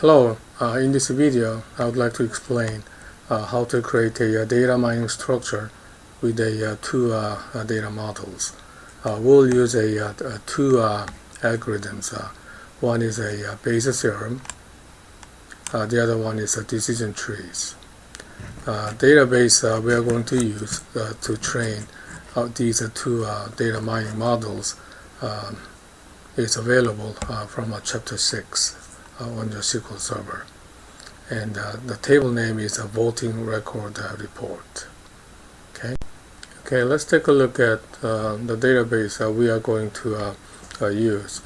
Hello, in this video I would like to explain how to create a data mining structure with two data models. We'll use two algorithms. One is a Bayesian theorem, the other one is decision trees. Database we are going to use to train these two data mining models is available from chapter 6 on the SQL Server, and the table name is a voting record report. Okay, let's take a look at the database we are going to use.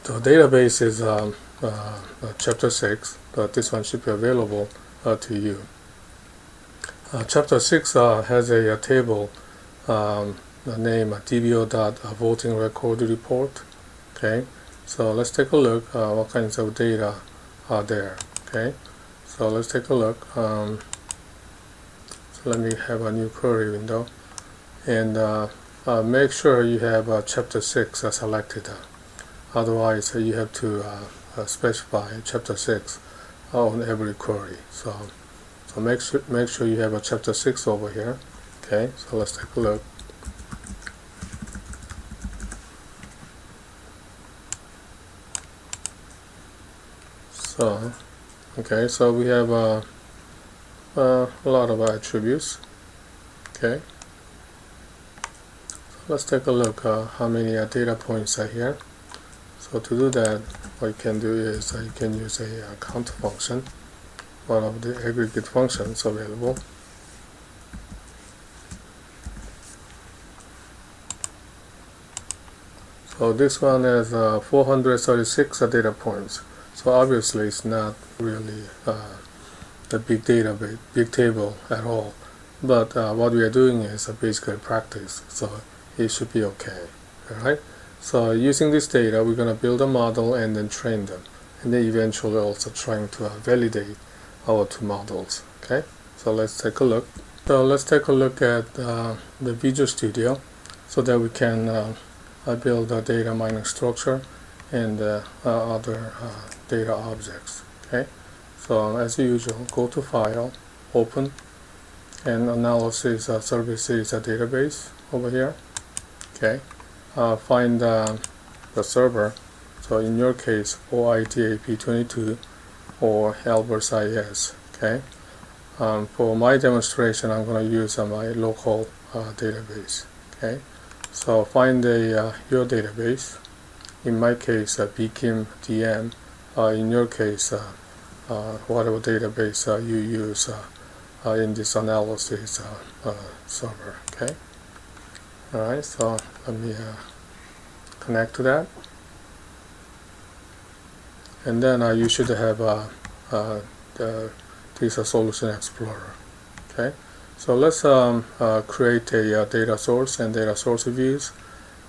The database is chapter 6. This one should be available to you. Chapter 6 has a table named dbo.voting record report. Okay, so let's take a look what kinds of data are there. Okay, so let's take a look. So let me have a new query window, and make sure you have chapter 6 selected. Otherwise you have to specify chapter 6 on every query. So make sure you have a chapter 6 over here. Okay, so let's take a look. So okay, so we have a lot of attributes. Okay, so let's take a look how many data points are here. So to do that, what you can do is you can use a count function, one of the aggregate functions available. So this one has 436 data points. So obviously it's not really a big table at all. But what we are doing is basically practice, so it should be okay. Alright? So using this data, we're going to build a model and then train them, and then eventually also trying to validate our two models. Okay? So let's take a look. So let's take a look at the Visual Studio so that we can build a data mining structure and other data objects. Okay, so as usual, go to File, Open, and Analysis Services Database over here. Okay, find the server. So in your case, OITAP22 or Albert's IS. Okay, for my demonstration, I'm going to use my local database. Okay, so find your database. In my case, BKIM DM. In your case, whatever database you use in this analysis server. Okay. All right. So let me connect to that, and then you should have this Solution Explorer. Okay. So let's create a data source and data source views,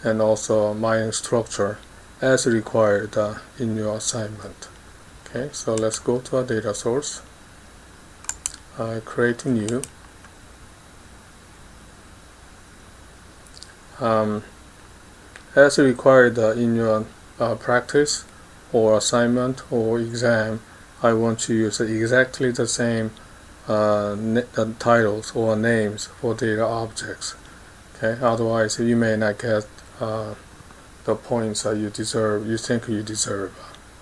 and also mining structure as required in your assignment. Okay, so let's go to our data source, create a new. As required in your practice or assignment or exam, I want to use exactly the same titles or names for data objects. Okay, otherwise you may not get the points you think you deserve.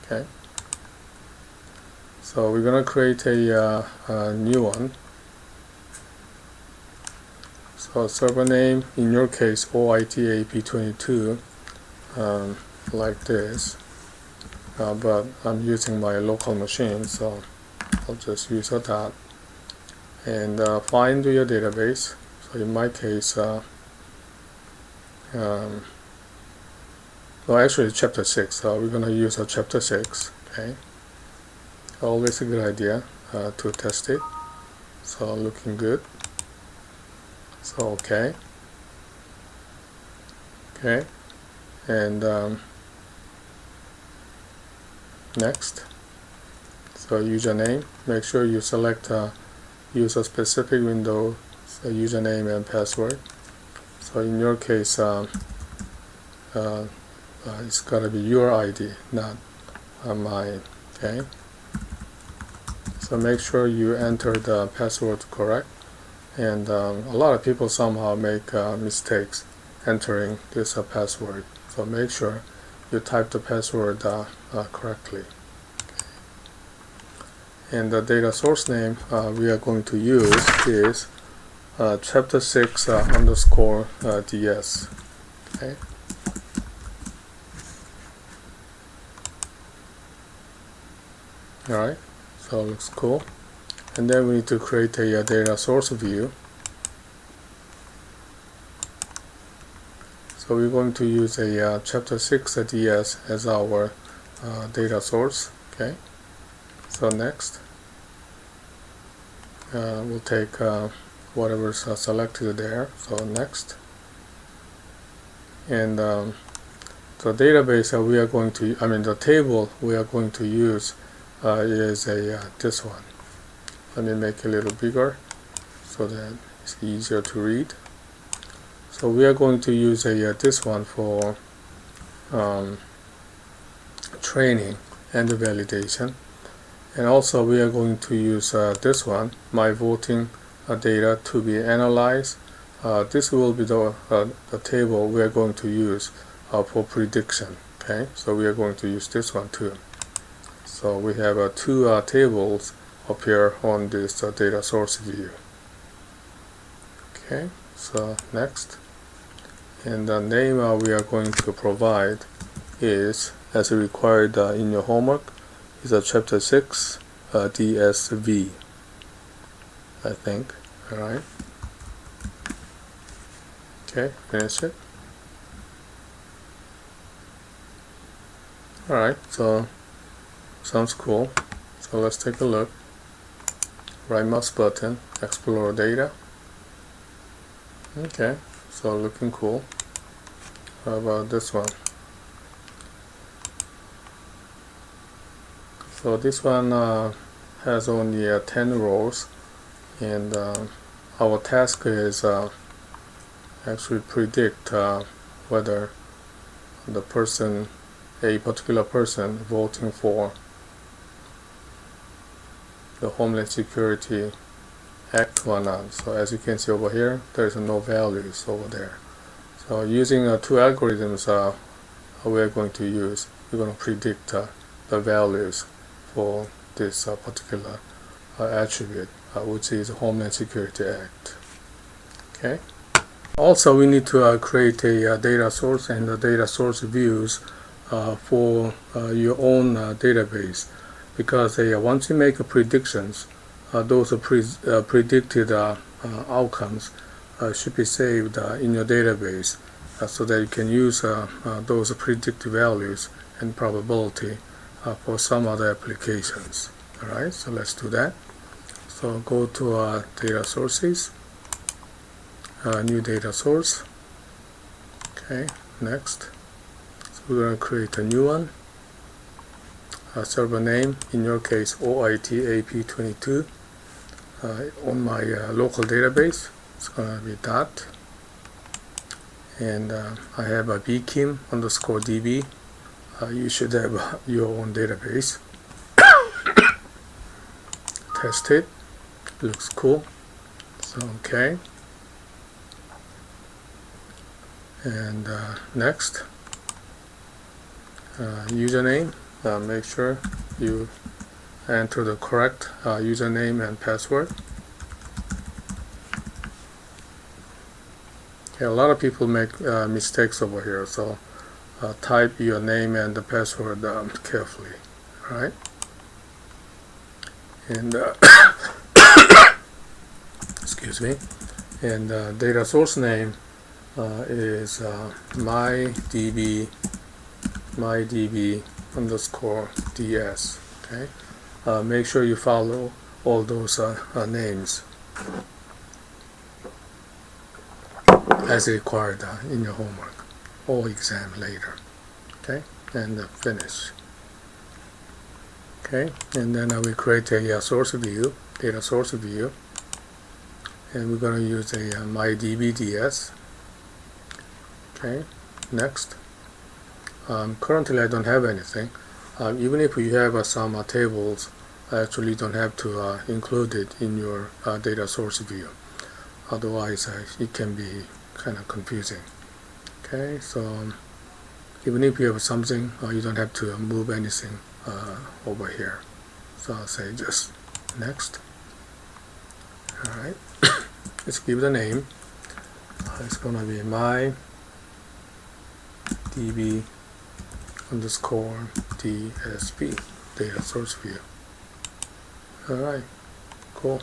Okay, so we're gonna create a new one. So server name, in your case OITAP22, like this, but I'm using my local machine, so I'll just use that. And find your database. So in my case, well, actually chapter 6, we're going to use chapter 6. Okay, always a good idea to test it. So looking good. So okay, and next. So username, make sure you select use a specific window, so username and password. So in your case, it's got to be your ID, not mine. Okay, So make sure you enter the password correct. And a lot of people somehow make mistakes entering this password. So make sure you type the password correctly. And the data source name we are going to use is chapter 6 underscore ds. Okay. Alright, so it looks cool. And then we need to create a data source view. So we're going to use a chapter 6 ds as our data source. Okay. So next, we'll take whatever's selected there. So next, and the database we are going to, the table we are going to use is this one. Let me make it a little bigger so that it's easier to read. So we are going to use this one for training and validation. And also we are going to use this one, my voting data, to be analyzed. This will be the table we are going to use for prediction. Okay, so we are going to use this one too. So we have two tables up here on this data source view. Okay, so next, and the name we are going to provide is, as required in your homework, is a chapter 6 DSV, I think. Alright. Okay, finish it. Alright, so sounds cool. So let's take a look. Right mouse button, explore data. Okay, so looking cool. How about this one? So this one has only 10 rows, and our task is actually predict whether the person, a particular person, voting for the Homeland Security Act or not. So as you can see over here, there's no values over there. So using two algorithms we are going to use, we're going to predict the values for this particular attribute, which is the Homeland Security Act. Okay. Also, we need to create a data source and the data source views for your own database, because once you make predictions, those predicted outcomes should be saved in your database, so that you can use those predicted values and probability for some other applications. Alright, so let's do that. So go to data sources, new data source. Okay, next. So we're going to create a new one. Server name, in your case OITAP22. On my local database, it's going to be dot. And I have a bkim underscore db. You should have your own database. Test it. Looks cool. So okay. And next, username. Make sure you enter the correct username and password. Okay, a lot of people make mistakes over here, so type your name and the password carefully. Alright? And excuse me. And data source name is mydb underscore ds. Okay, make sure you follow all those names as required in your homework or exam later. Okay, and finish. Okay, and then we create a source view, data source view, and we're going to use a mydbds. Okay, next. Currently I don't have anything. Even if you have some tables actually you don't have to include it in your data source view. Otherwise, it can be kind of confusing. Okay, so even if you have something, you don't have to move anything over here. So I'll say just next. Alright, let's give the name. It's gonna be my db underscore DSP, data source view. Alright, cool.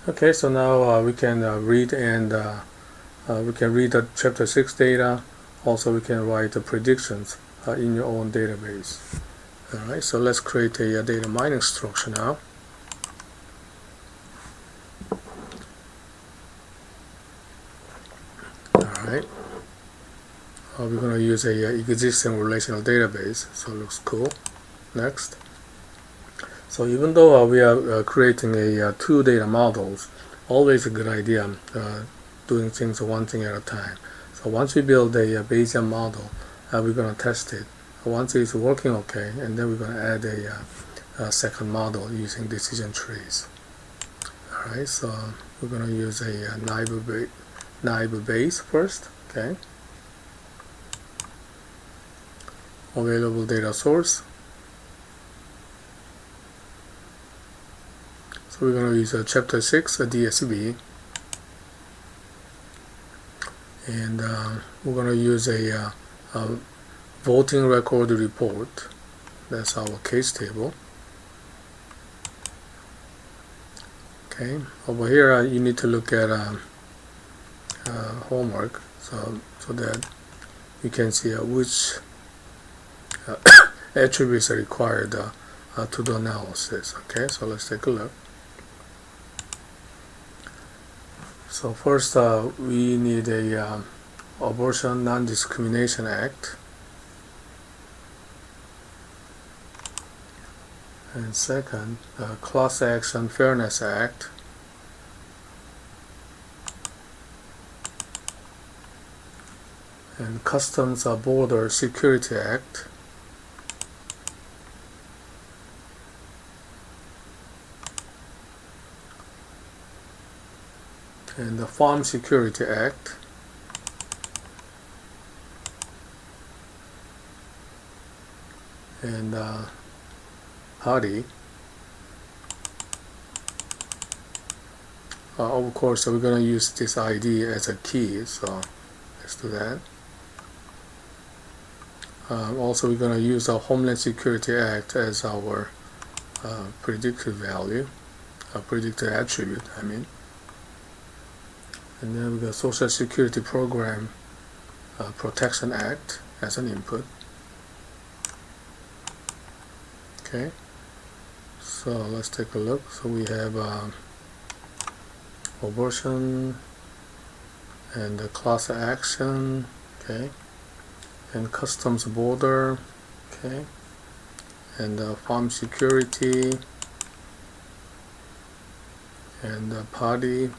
Okay, so now we can read and we can read the chapter 6 data. Also we can write the predictions in your own database. Alright, so let's create a data mining structure now. Alright, we're going to use a existing relational database, so it looks cool. Next. So even though we are creating two data models, always a good idea doing things one thing at a time. So once we build a Bayesian model, we're going to test it. Once it's working okay, and then we're going to add a second model using decision trees. Alright, so we're going to use a naive base first. Okay. Available data source. So we're going to use chapter 6 DSB, and we're going to use a voting record report. That's our case table. Okay, over here you need to look at homework, so that you can see which attributes are required to do analysis. Okay, so let's take a look. So first we need a Abortion Non-Discrimination Act, and second Class Action Fairness Act, and Customs Border Security Act, and the Farm Security Act, and party. Of course, we're going to use this ID as a key, so let's do that. Also, we're going to use our Homeland Security Act as our predictive value, predictive attribute, I mean. And then we got Social Security Program Protection Act as an input. Okay, so let's take a look. So we have abortion and the class action, okay, and customs border, okay, and farm security, and party.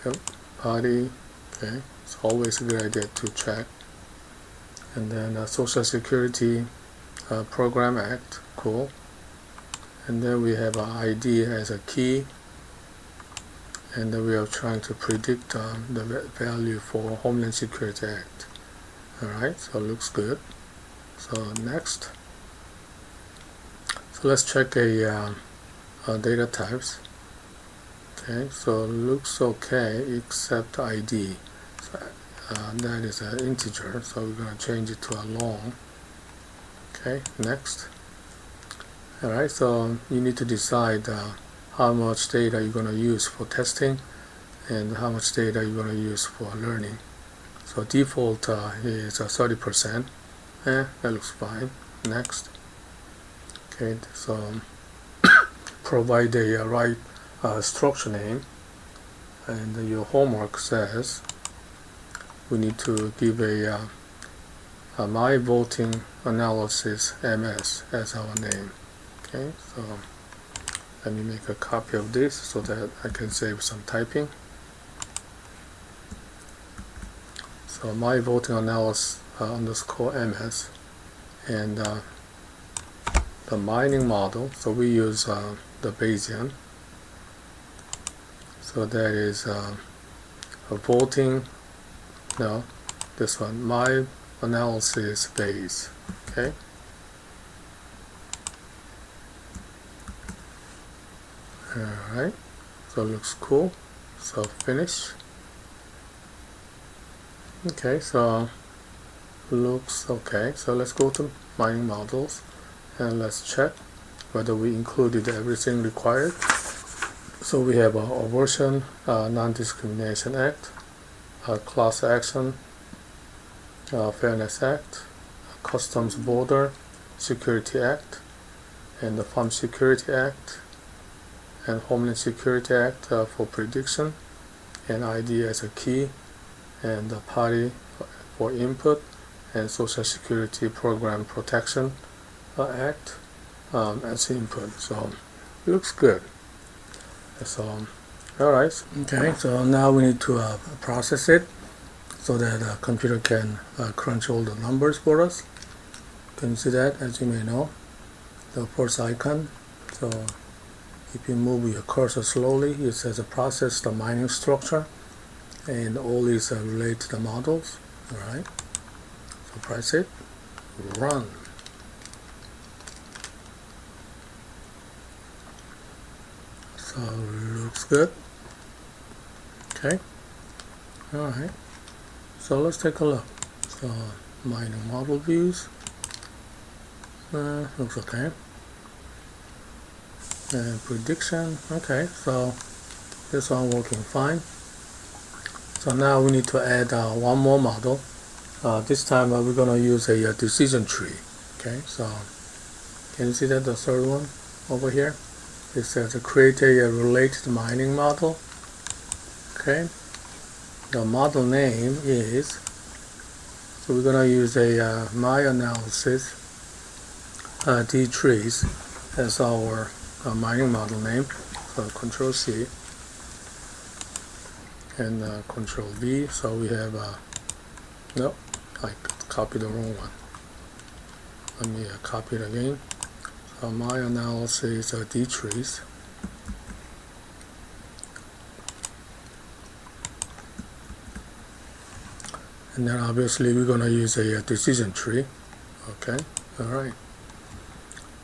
Yep, party. Okay, it's always a good idea to check. And then Social Security Program Act, cool. And then we have an ID as a key, and then we are trying to predict the value for Homeland Security Act. Alright, so it looks good. So next, so let's check data types. Okay, so it looks okay except ID. So, that is an integer, so we're going to change it to a long. Okay, next. Alright, so you need to decide how much data you're going to use for testing and how much data you're going to use for learning. So default is 30%. That looks fine. Next. Okay, so provide the right structure name, and your homework says we need to give a my voting analysis MS as our name. Okay, so let me make a copy of this so that I can save some typing. So my voting analysis underscore ms, and the mining model, so we use the Bayesian, so that is a voting, no, this one, my analysis base. Okay, alright, so it looks cool. So finish. Okay, so looks okay. So let's go to mining models and let's check whether we included everything required. So we have a Abortion Non-Discrimination Act, Class Action Fairness Act, Customs Border Security Act, and the Farm Security Act, and Homeland Security Act for prediction, and ID as a key, and the party for input, and Social Security Program Protection Act as input. So it looks good. So alright, okay, so now we need to process it so that the computer can crunch all the numbers for us. Can you see that? As you may know, the first icon. So if you move your cursor slowly, it says process the mining structure, and all these relate to the models. Alright, so press it, run. So looks good. Okay, alright, so let's take a look. So mining model views, looks okay. And prediction, okay, so this one working fine. So now we need to add one more model. This time we're going to use a decision tree. Okay, so can you see that, the third one over here? It says create a related mining model. Okay, the model name is, so we're going to use a my analysis D trees as our mining model name. So Control C and Control V. So we have nope, I copied the wrong one. Let me copy it again. So my analysis D trees. And then obviously we're going to use a decision tree. Okay, alright.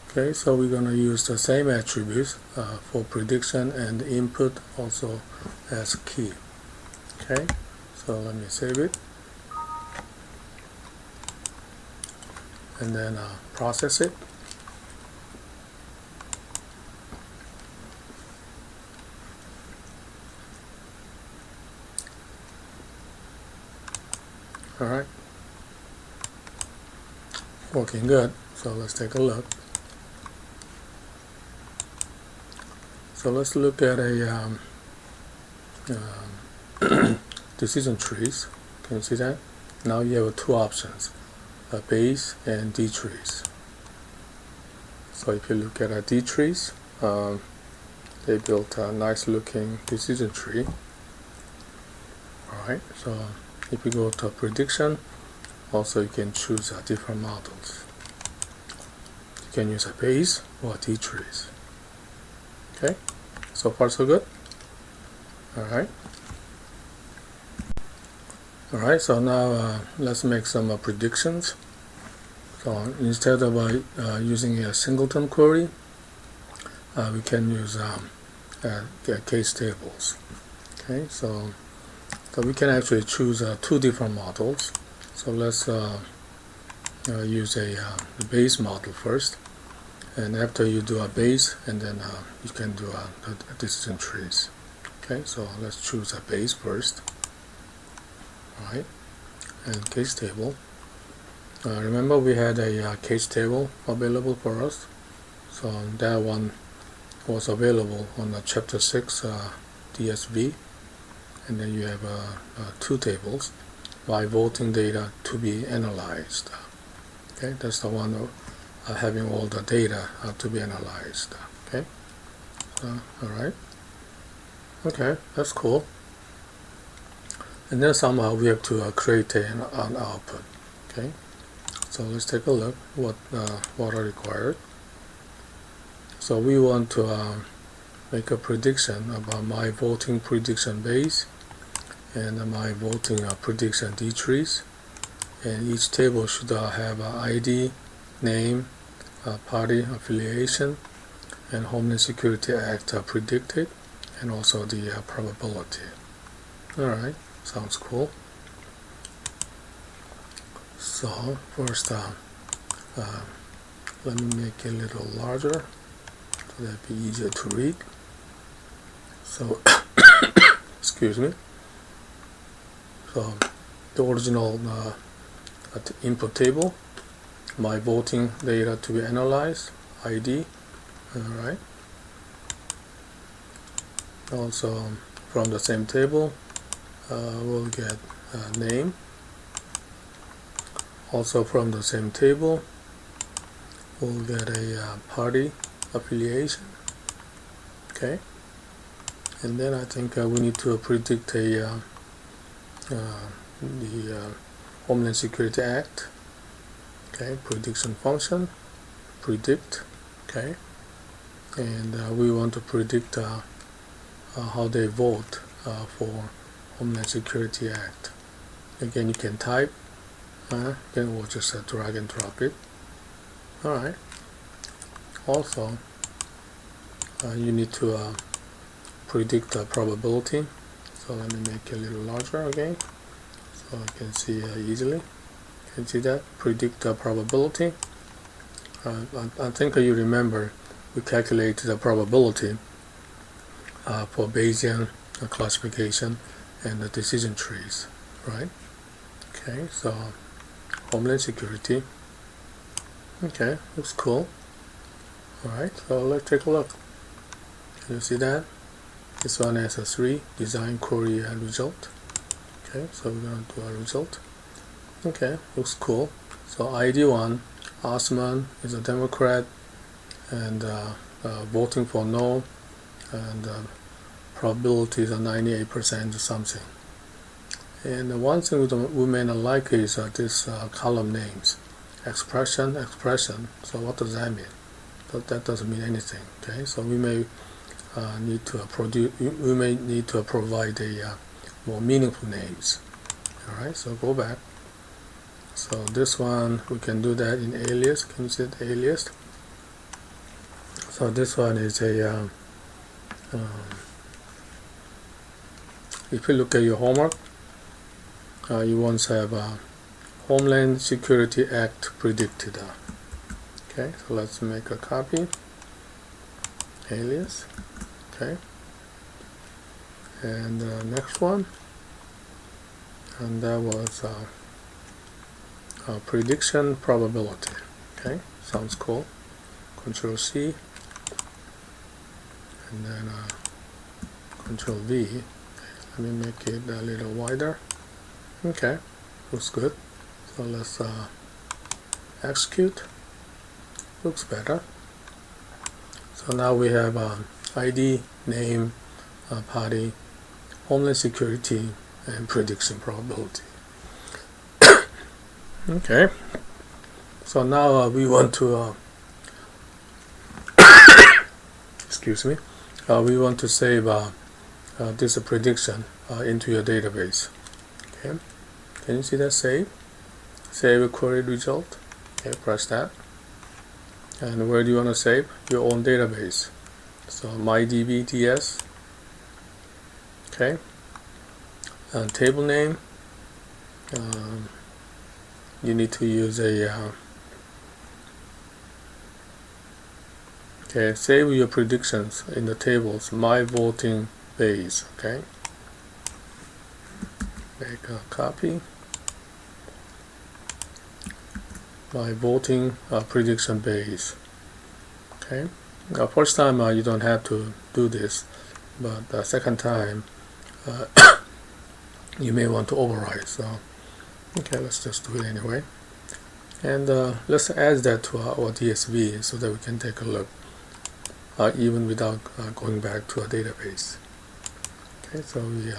Okay, so we're going to use the same attributes for prediction and input also as key. Okay, so let me save it. And then process it. Alright, working good. So let's take a look. So let's look at a decision trees. Can you see that? Now you have two options, base and D trees. So if you look at D trees, they built a nice looking decision tree. Alright, so if you go to prediction, also you can choose different models. You can use a base or D trees. Okay, so far so good. Alright. Alright, so now let's make some predictions. So instead of using a singleton query, we can use case tables. Okay, so we can actually choose two different models. So let's use the base model first, and after you do a base, and then you can do the decision trees. Okay, so let's choose a base first. Alright, and case table. Remember we had a case table available for us, so that one was available on the chapter 6 DSV, and then you have two tables by voting data to be analyzed. Okay, that's the one having all the data to be analyzed. Okay, alright, okay, that's cool. And then somehow we have to create an output. Okay, so let's take a look what are required. So we want to make a prediction about my voting prediction base and my voting prediction D trees, and each table should have an ID, name, party affiliation, and Homeland Security Act predicted, and also the probability. Alright, sounds cool. So first let me make it a little larger so that'd be easier to read. So excuse me. So the original input table, my voting data to be analyzed, ID. Alright. Also from the same table we'll get name. Also from the same table we'll get a party affiliation. Okay, and then I think we need to predict the Homeland Security Act. Okay, prediction function, predict. Okay, and we want to predict how they vote for Homeland Security Act. Again, you can type, then we'll just drag and drop it. Alright. Also, you need to predict the probability. So let me make it a little larger again so I can see easily. You can see that, predict the probability. I think you remember we calculated the probability for Bayesian classification and the decision trees, right? Okay, so Homeland Security. Okay, looks cool. Alright, so let's take a look. Can you see that? This one has a 3 design query and result. Okay, so we're going to do a result. Okay, looks cool. So ID1, Osman is a Democrat and voting for no, and probability is a 98% or something. And the one thing we may not like is this column names. Expression. So what does that mean? That doesn't mean anything. Okay, so we may need to provide a more meaningful names. All right, so go back. So this one we can do that in alias. Can you see the alias? So this one is a if you look at your homework, you once have Homeland Security Act predicted. Okay, so let's make a copy. Alias. Okay, and next one, and that was prediction probability. Okay, sounds cool. Control C, and then Control V. Let me make it a little wider. Okay, looks good. So let's execute. Looks better. So now we have ID, name, party, Homeland Security, and prediction probability. Okay. So now we want to excuse me. We want to save this prediction into your database. Okay. Can you see that? Save a query result. Okay, press that. And where do you want to save? Your own database. So MyDB.ts. Okay. And table name. You need to use a okay. Save your predictions in the tables. My voting base. Okay. Make a copy. My voting prediction base. Okay. First time you don't have to do this, but the second time you may want to override. So okay, let's just do it anyway. And let's add that to our DSV so that we can take a look, even without going back to a database. Okay, so we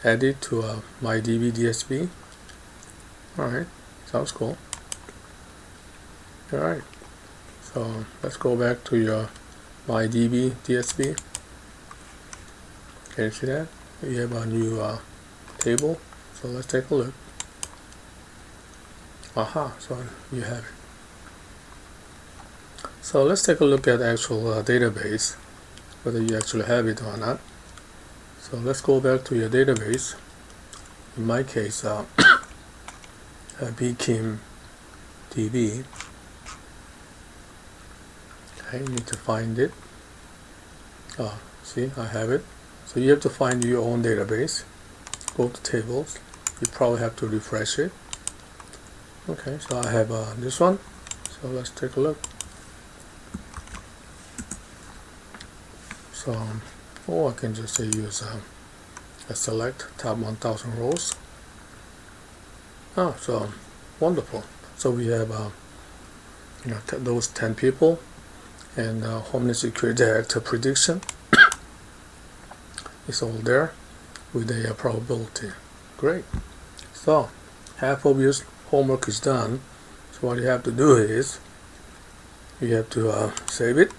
add it to MyDB DSV. Alright, sounds cool. Alright, so let's go back to your MyDB DSB. Can you see that? We have a new table, so let's take a look. Aha, so you have it. So let's take a look at actual database, whether you actually have it or not. So let's go back to your database. In my case, bkim DB. Okay, you need to find it. See, I have it. So you have to find your own database. Go to tables. You probably have to refresh it. Okay, so I have this one. So let's take a look. So, or I can just say use a select top 1000 rows. Oh, so wonderful. So we have those 10 people and Homeland Security Director prediction. It's all there with a probability. Great. So half of your homework is done. So what you have to do is you have to save it.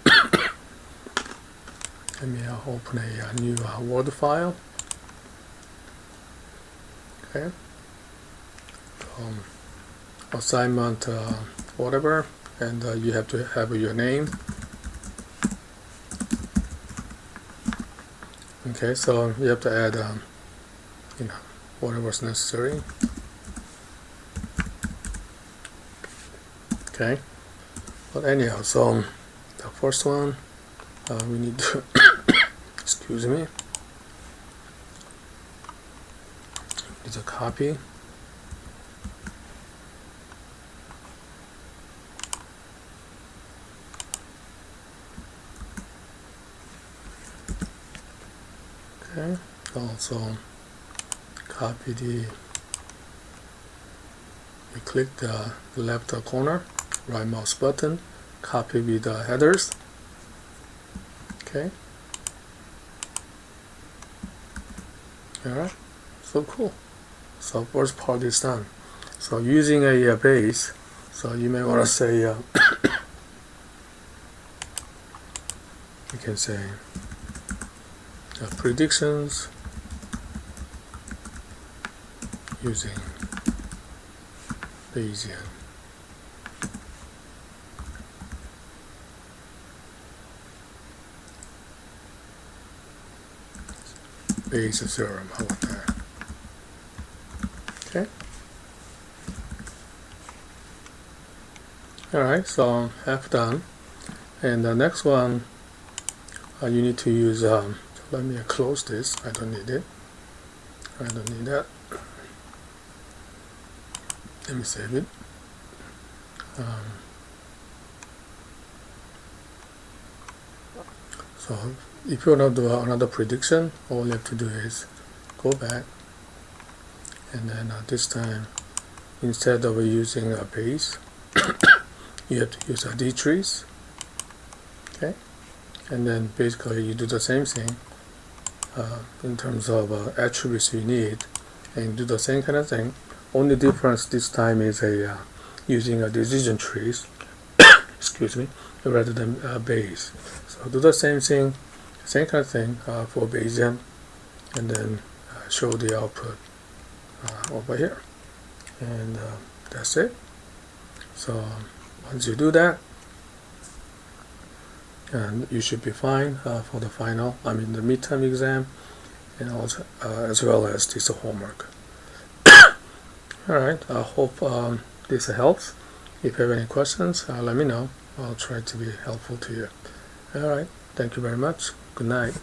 Let me open a new Word file. Okay. Assignment whatever, and you have to have your name. Okay, so you have to add whatever's necessary. Okay, but anyhow, so the first one we need to excuse me, it's a copy. Okay, also copy you click the left corner, right mouse button, copy with the headers. Okay. Alright, so cool. So first part is done. So using a base, so you may want to say you can say predictions using Bayesian. Bayesian theorem, how about that? Okay. Alright, so half done. And the next one, you need to use, let me close this, I don't need it. I don't need that. Let me save it. So if you want to do another prediction, all you have to do is go back, and then this time instead of using a base, you have to use a D trees. Okay, and then basically you do the same thing in terms of attributes you need, and do the same kind of thing. Only difference this time is using a decision trees excuse me, rather than base. So do the same thing, same kind of thing for Bayesian, and then show the output over here, and that's it. So once you do that, and you should be fine for the final, the midterm exam, and also as well as this homework. Alright, I hope this helps. If you have any questions, let me know. I'll try to be helpful to you. Alright, thank you very much. Good night.